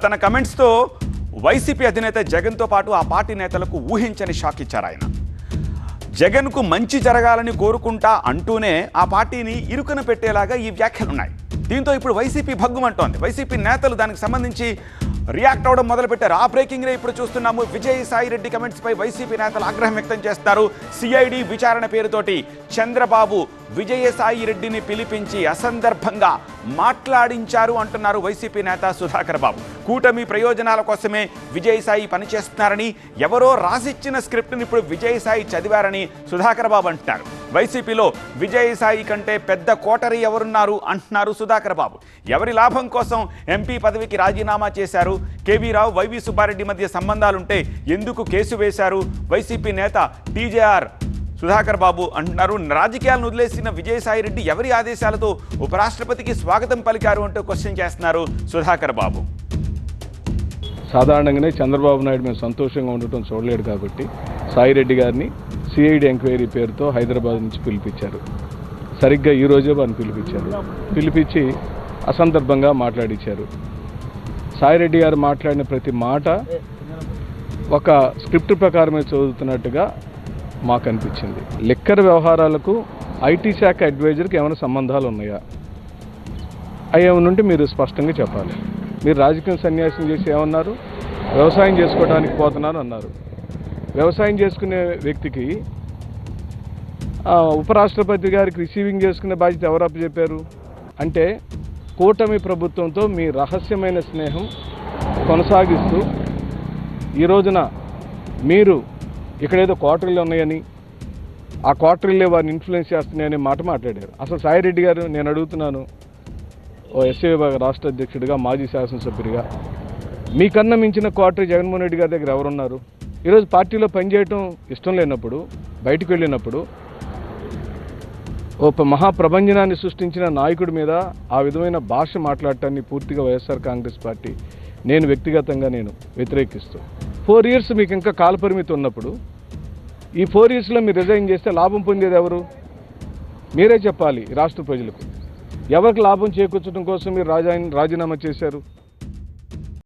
తన కమెంట్స్తో వైసీపీ అధినేత జగన్తో పాటు ఆ పార్టీ నేతలకు ఊహించని షాక్ ఇచ్చారు ఆయన. జగన్కు మంచి జరగాలని కోరుకుంటా అంటూనే ఆ పార్టీని ఇరుకున పెట్టేలాగా ఈ వ్యాఖ్యలున్నాయి. దీంతో ఇప్పుడు వైసీపీ భగ్గుమంటోంది. వైసీపీ నేతలు దానికి సంబంధించి రియాక్ట్ అవ్వడం మొదలుపెట్టారు. ఆ బ్రేకింగ్నే ఇప్పుడు చూస్తున్నాము. విజయసాయి రెడ్డి కమెంట్స్పై వైసీపీ నేతలు ఆగ్రహం వ్యక్తం చేస్తారు. సిఐడి విచారణ పేరుతోటి చంద్రబాబు విజయసాయి రెడ్డిని పిలిపించి అసందర్భంగా మాట్లాడించారు అంటున్నారు వైసీపీ నేత సుధాకర్ బాబు. కూటమి ప్రయోజనాల కోసమే విజయసాయి పనిచేస్తున్నారని, ఎవరో రాసిచ్చిన స్క్రిప్ట్ని ఇప్పుడు విజయసాయి చదివారని సుధాకర్ బాబు అంటున్నారు. వైసీపీలో విజయసాయి కంటే పెద్ద కోటరీ ఎవరున్నారు అంటున్నారు సుధాకర్ బాబు. ఎవరి లాభం కోసం ఎంపీ పదవికి రాజీనామా చేశారు? కేవీ రావు, వైవి సుబ్బారెడ్డి మధ్య సంబంధాలుంటే ఎందుకు కేసు వేశారు? వైసీపీ నేత టీజేఆర్ సుధాకర్ బాబు అంటున్నారు. రాజకీయాలను వదిలేసిన విజయసాయి రెడ్డి ఎవరి ఆదేశాలతో ఉపరాష్ట్రపతికి స్వాగతం పలికారు అంటూ క్వశ్చన్ చేస్తున్నారు సుధాకర్ బాబు. సాధారణంగానే చంద్రబాబు నాయుడు మేము సంతోషంగా ఉండటం చూడలేడు కాబట్టి సాయిరెడ్డి గారిని సిఐడి ఎంక్వైరీ పేరుతో హైదరాబాద్ నుంచి పిలిపించారు. సరిగ్గా ఈరోజే వారిని పిలిపించి అసందర్భంగా మాట్లాడించారు. సాయిరెడ్డి గారు మాట్లాడిన ప్రతి మాట ఒక స్క్రిప్ట్ ప్రకారమే చదువుతున్నట్టుగా మాకు అనిపించింది. లిక్కర్ వ్యవహారాలకు ఐటీ శాఖ అడ్వైజర్కి ఏమైనా సంబంధాలు ఉన్నాయా? అయ్యేమనుంటే మీరు స్పష్టంగా చెప్పాలి. మీరు రాజకీయ సన్యాసం చేసి ఏమన్నారు? వ్యవసాయం చేసుకోవడానికి పోతున్నాను అన్నారు. వ్యవసాయం చేసుకునే వ్యక్తికి ఉపరాష్ట్రపతి గారికి రిసీవింగ్ చేసుకునే బాధ్యత ఎవరు అప్పచెప్పారు? అంటే కూటమి ప్రభుత్వంతో మీ రహస్యమైన స్నేహం కొనసాగిస్తూ ఈ రోజున మీరు ఇక్కడేదో క్వార్టర్లు ఉన్నాయని, ఆ క్వార్టర్లే వారిని ఇన్ఫ్లుయెన్స్ చేస్తున్నాయనే మాట మాట్లాడారు. అసలు సాయిరెడ్డి గారు, నేను అడుగుతున్నాను, ఓ ఎస్ఏ విభాగ రాష్ట్ర అధ్యక్షుడిగా, మాజీ శాసనసభ్యుడిగా, మీకన్నా మించిన క్వార్టర్ జగన్మోహన్ రెడ్డి గారి దగ్గర ఎవరున్నారు? ఈరోజు పార్టీలో పనిచేయటం ఇష్టం లేనప్పుడు, బయటకు వెళ్ళినప్పుడు ఓ మహాప్రభంజనాన్ని సృష్టించిన నాయకుడి మీద ఆ విధమైన భాష మాట్లాడటాన్ని పూర్తిగా వైఎస్ఆర్ కాంగ్రెస్ పార్టీ, నేను వ్యక్తిగతంగా వ్యతిరేకిస్తూ 4 years మీకు ఇంకా కాలపరిమితి ఉన్నప్పుడు ఈ 4 yearsలో మీరు రిజైన్ చేస్తే లాభం పొందేది ఎవరు? మీరే చెప్పాలి రాష్ట్ర ప్రజలకు. ఎవరికి లాభం చేకూర్చడం కోసం మీరు రాజీనామా చేశారు?